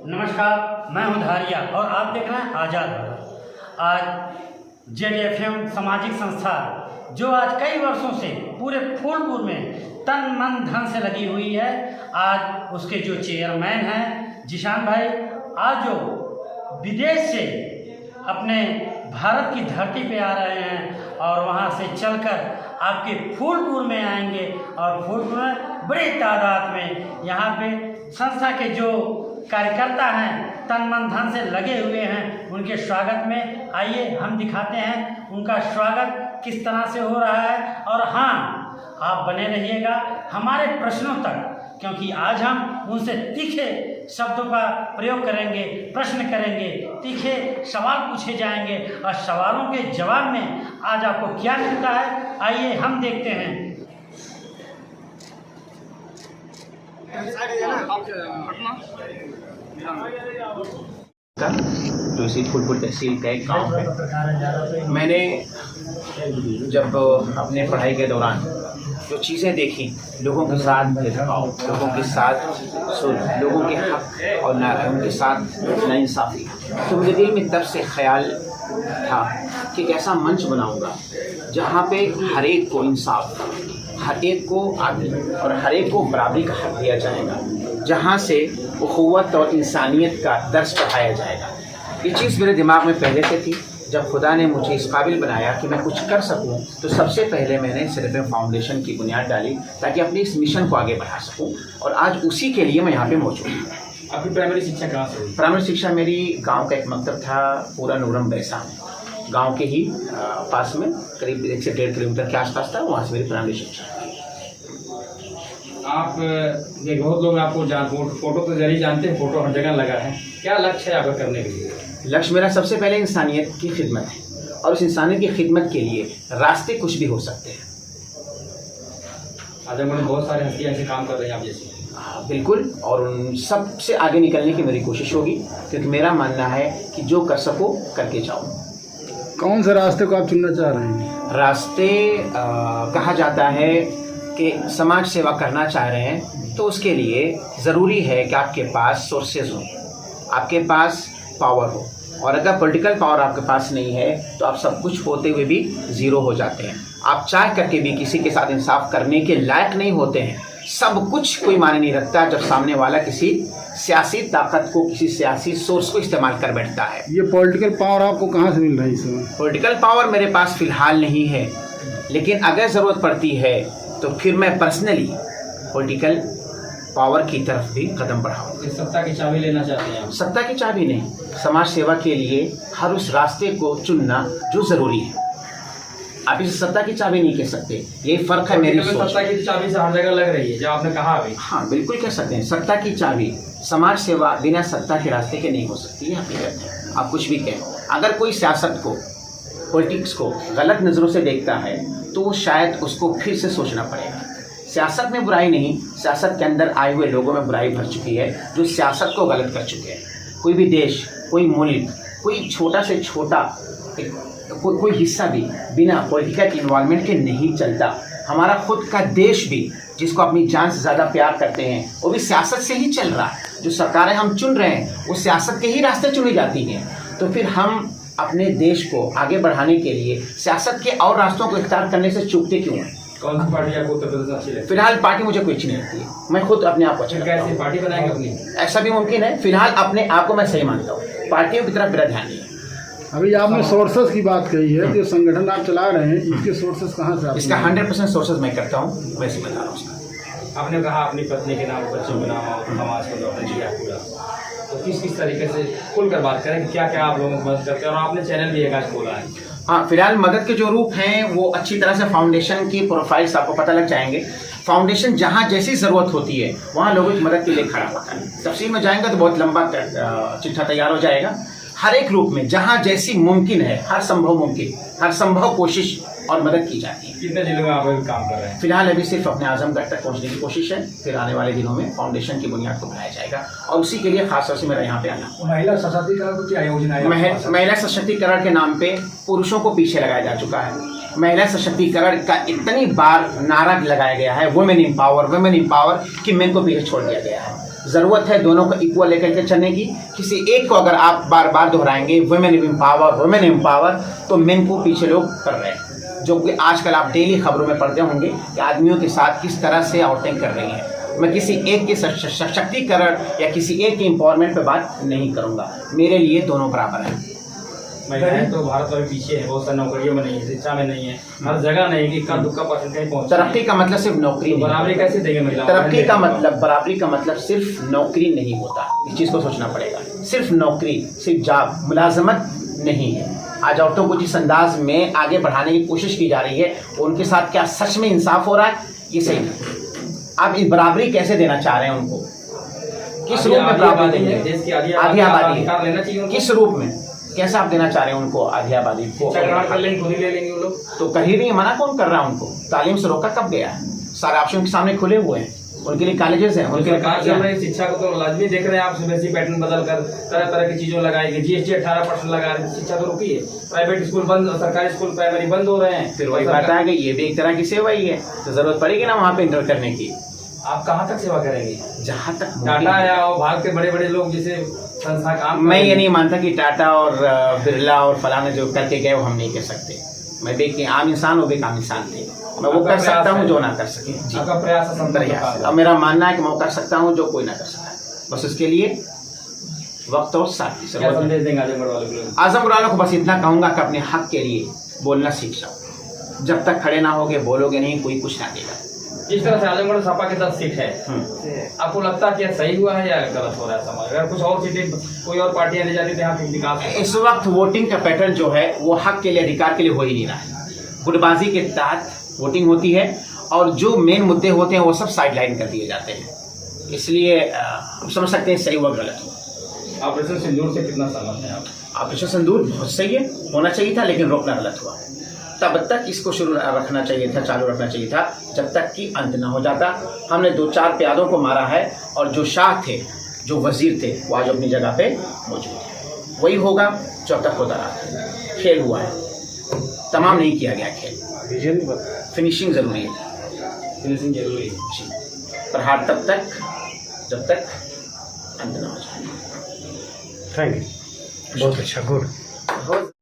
नमस्कार, मैं हूं धारिया और आप देख रहे हैं आज़ाद भारत। आज जेडएफएम सामाजिक संस्था जो आज कई वर्षों से पूरे फूलपुर में तन मन धन से लगी हुई है, आज उसके जो चेयरमैन हैं जिशान भाई, आज जो विदेश से अपने भारत की धरती पे आ रहे हैं और वहाँ से चलकर आपके फूलपुर में आएंगे और फूलपुर में बड़ी तादाद में यहाँ पे संस्था के जो कार्यकर्ता हैं तन मन धन से लगे हुए हैं, उनके स्वागत में आइए हम दिखाते हैं उनका स्वागत किस तरह से हो रहा है। और हाँ, आप बने रहिएगा हमारे प्रश्नों तक, क्योंकि आज हम उनसे तीखे शब्दों का प्रयोग करेंगे, प्रश्न करेंगे, तीखे सवाल पूछे जाएंगे और सवालों के जवाब में आज आपको क्या मिलता है, आइए हम देखते हैं। जो इसी फूलपुर तहसील का एक गाँव है। मैंने जब अपने पढ़ाई के दौरान जो चीज़ें देखी, लोगों के साथ भेदभाव, लोगों के साथ लोगों के हक और उनके साथ नाइंसाफ़ी, तो मेरे दिल में तब से ख्याल था कि एक ऐसा मंच बनाऊंगा जहाँ पे हर एक को इंसाफ, हर एक को आदमी और हर एक को बराबरी का हक दिया जाएगा, जहाँ से उख़ुव्वत और इंसानियत का दर्स पढ़ाया जाएगा। ये चीज़ मेरे दिमाग में पहले से थी। जब खुदा ने मुझे इस काबिल बनाया कि मैं कुछ कर सकूं, तो सबसे पहले मैंने सिर्फ फाउंडेशन की बुनियाद डाली ताकि अपनी इस मिशन को आगे बढ़ा सकूं, और आज उसी के लिए मैं यहाँ पे मौजूद हूँ। आपकी प्राइमरी शिक्षा कहाँ से हुई? प्राइमरी शिक्षा मेरी गांव का एक मकतब था, पूरा नूरम बैसा में, गाँव के ही पास में करीब 1 से 1.5 किलोमीटर के आसपास था, वहाँ से मेरी प्राइमरी शिक्षा। आप बहुत लोग आपको फोटो तो जरिए जानते हैं, फोटो हर जगह लगा है, क्या लक्ष्य है आपका करने के लिए? लक्ष्य मेरा सबसे पहले इंसानियत की खिदमत है, और उस इंसानियत की खिदमत के लिए रास्ते कुछ भी हो सकते हैं। आजम में बहुत सारे हस्तियाँ ऐसे काम कर रहे हैं आप जैसे। बिल्कुल, और उन सब से आगे निकलने की मेरी कोशिश होगी, क्योंकि मेरा मानना है कि जो कर सको करके जाओ। कौन से रास्ते को आप चुनना चाह रहे हैं? रास्ते कहा जाता है कि समाज सेवा करना चाह रहे हैं तो उसके लिए ज़रूरी है कि आपके पास सोर्सेज हो, आपके पास पावर हो, और अगर पॉलिटिकल पावर आपके पास नहीं है तो आप सब कुछ होते हुए भी ज़ीरो हो जाते हैं। आप चाह करके भी किसी के साथ इंसाफ करने के लायक नहीं होते हैं। सब कुछ कोई मायने नहीं रखता जब सामने वाला किसी सियासी ताकत को, किसी सियासी सोर्स को इस्तेमाल कर बैठता है। ये पॉलिटिकल पावर आपको कहाँ से मिल रही है इस समय? पॉलिटिकल पावर मेरे पास फ़िलहाल नहीं है, लेकिन अगर ज़रूरत पड़ती है तो फिर मैं पर्सनली पॉलिटिकल पावर की तरफ भी कदम बढ़ाऊँ। सत्ता की चाबी लेना चाहते हैं आप? सत्ता की चाबी नहीं, समाज सेवा के लिए हर उस रास्ते को चुनना जो ज़रूरी है। आप इसे सत्ता की चाबी नहीं कह सकते, यही फ़र्क है मेरी सोच। सत्ता की चाबी से हर जगह लग रही है जो आपने कहा अभी। हाँ, बिल्कुल कह सकते हैं। सत्ता की चाबी, समाज सेवा बिना सत्ता के रास्ते के नहीं हो सकती है। हकीकत है, आप कुछ भी कहें, अगर कोई सियासत को, पॉलिटिक्स को गलत नज़रों से देखता है तो शायद उसको फिर से सोचना पड़ेगा। सियासत में बुराई नहीं, सियासत के अंदर आए हुए लोगों में बुराई भर चुकी है जो सियासत को गलत कर चुके हैं। कोई भी देश, कोई मुल्क, कोई छोटा से छोटा कोई हिस्सा भी बिना पॉलिटिकल इन्वॉल्वमेंट के नहीं चलता। हमारा खुद का देश भी, जिसको अपनी जान से ज़्यादा प्यार करते हैं, वो भी सियासत से ही चल रहा है। जो सरकारें हम चुन रहे हैं वो सियासत के ही रास्ते चुनी जाती हैं। तो फिर हम अपने देश को आगे बढ़ाने के लिए सियासत के और रास्तों को इख्तियार करने से चूकते क्यों हैं? कौन सी पार्टी आपको उत्तर प्रदेश अच्छी लगती है? फिलहाल पार्टी मुझे कोई अच्छी नहीं लगती है, मैं खुद अपने आप को अच्छा लगता कैसी पार्टी बनाएंगे अपनी? ऐसा भी मुमकिन है। फिलहाल अपने आप को मैं सही मानता हूँ, पार्टियों की तरफ मेरा ध्यान नहीं है। अभी आपने सोर्सेस की बात कही है, जो संगठन आप चला रहे हैं इसके सोर्सेस कहाँ से? इसका 100% सोर्सेज मैं करता हूँ, वैसे बता रहा हूँ उसका। आपने कहा अपनी पत्नी के नाम, बच्चों के नाम और समाज को आपने दिया पूरा, तो किस तरीके से खुलकर बात करें, क्या क्या आप लोगों को मदद करते हैं? और आपने चैनल भी एक आज खोला है। हाँ, फिलहाल मदद के जो रूप हैं वो अच्छी तरह से फाउंडेशन की प्रोफाइल्स आपको पता लग जाएंगे। फाउंडेशन जहाँ जैसी ज़रूरत होती है वहाँ लोगों की मदद के लिए खड़ा होता है। तफसील में जाएंगे तो बहुत लंबा चिट्ठा तैयार हो जाएगा। हर एक रूप में जहाँ जैसी मुमकिन है, हर संभव कोशिश और मदद की जाती है। कितने जिलों में आप अभी काम कर रहे हैं? फिलहाल अभी सिर्फ अपने आजमगढ़ तक पहुंचने की कोशिश है, फिर आने वाले दिनों में फाउंडेशन की बुनियाद को बनाया जाएगा, और उसी के लिए खास तौर से मेरा यहाँ पे आना। महिला सशक्तिकरण को क्या योजना है? महिला सशक्तिकरण के नाम पे पुरुषों को पीछे लगाया जा चुका है। महिला सशक्तिकरण का इतनी बार नारा लगाया गया है, वुमेन एम्पावर कि मेन को पीछे छोड़ दिया गया है। ज़रूरत है दोनों को इक्वल लेकर के चलने की। किसी एक को अगर आप बार बार दोहराएंगे वुमेन एम्पावर, तो मेन को पीछे लोग कर रहे हैं, जो कि आजकल आप डेली खबरों में पढ़ते होंगे कि आदमियों के साथ किस तरह से औरतें कर रही हैं। मैं किसी एक के सशक्तिकरण या किसी एक के एम्पावरमेंट पे बात नहीं करूँगा। मेरे लिए दोनों बराबर हैं। महिलाएं तो भारत में पीछे है, बहुत सारी नौकरियों में नहीं है, शिक्षा में नहीं है, हर जगह नहीं कि इक्का दुक्का परसेंट कहीं पहुंच। तरक्की का मतलब सिर्फ नौकरी नहीं, बराबरी कैसे देंगे महिलाओं? बराबरी का मतलब सिर्फ नौकरी नहीं होता। इस चीज़ को सोचना पड़ेगा। सिर्फ नौकरी, सिर्फ जॉब, मुलाजमत नहीं है। आज औरतों को जिस अंदाज में आगे बढ़ाने की कोशिश की जा रही है, उनके साथ क्या सच में इंसाफ हो रहा है? ये सही नहीं। आप इस बराबरी कैसे देना चाह रहे हैं उनको? किस रूप में बराबरी देंगे? आधी आबादी किस रूप में, कैसे आप देना चाह रहे हैं उनको आधी आबादी को? कर लेंगे, खुद ही ले लेंगे वो लोग। तो कर ही नहीं है, मना कौन कर रहा है उनको? तालीम से रोका कब गया है? सारे ऑप्शन के सामने खुले हुए हैं, उनके लिए कॉलेजेस हैं, उनके लिए शिक्षा को तो लाजमी देख रहे हैं आप। सीबीएसई पैटर्न बदल कर तरह तरह की चीजों लगाएगी, जीएसटी 18% लगा रहे हैं, शिक्षा तो रुकी है। प्राइवेट स्कूल बंद, सरकारी स्कूल प्राइमरी बंद हो रहे हैं। फिर वही बात है कि ये भी एक तरह की सेवा ही है, तो जरूरत पड़ेगी ना वहाँ पे इंटर करने की। आप कहाँ तक सेवा करेंगे? जहाँ तक टाटा या भारत के बड़े बड़े लोग जिसे संस्था काम, मैं ये नहीं मानता कि टाटा और बिरला और फलाने जो करके गए वो हम नहीं कर सकते। मैं भी एक आम इंसान, वो भी एक आम इंसान थे। मैं वो कर सकता हूँ जो ना कर सके। जी, आपका प्रयास है। अब मेरा मानना है कि मैं वो कर सकता हूँ जो कोई ना कर सकता है। बस उसके लिए वक्त और साथी से संदेश देंगे आजमगढ़ वालों को? आजमगढ़ वालों को बस इतना कहूँगा कि अपने हक के लिए बोलना सीख जाओ। जब तक खड़े ना होगे, बोलोगे नहीं, कोई कुछ ना देगा। जिस तरह से आजमगढ़ सपा के 10 सीट है, आपको लगता है कि सही हुआ है या गलत हो रहा है समाज? अगर कुछ और सीटें कोई और पार्टियां ले जाती तो यहाँ विकास। इस वक्त वोटिंग का पैटर्न जो है वो हक के लिए, अधिकार के लिए हो ही नहीं रहा है। गुटबाजी के तहत वोटिंग होती है और जो मेन मुद्दे होते हैं वो सब साइडलाइन कर दिए जाते हैं। इसलिए हम समझ सकते हैं सही हुआ गलत हुआ। ऑपरेशन सिंदूर से कितना सहमत हैं आप? ऑपरेशन सिंदूर बहुत सही है, होना चाहिए था, लेकिन रोकना गलत हुआ। तब तक इसको शुरू रखना चाहिए था, चालू रखना चाहिए था, जब तक कि अंत ना हो जाता। हमने 2-4 प्यादों को मारा है और जो शाह थे, जो वजीर थे, वो आज अपनी जगह पे मौजूद है। वही होगा जो अब तक होता रहा। खेल हुआ है, तमाम नहीं किया गया खेल। फिनिशिंग जरूरी है, फिनिशिंग जरूरी है जी। प्रहार तब तक जब तक अंत ना हो जाए। थैंक यू, बहुत अच्छा, गुड।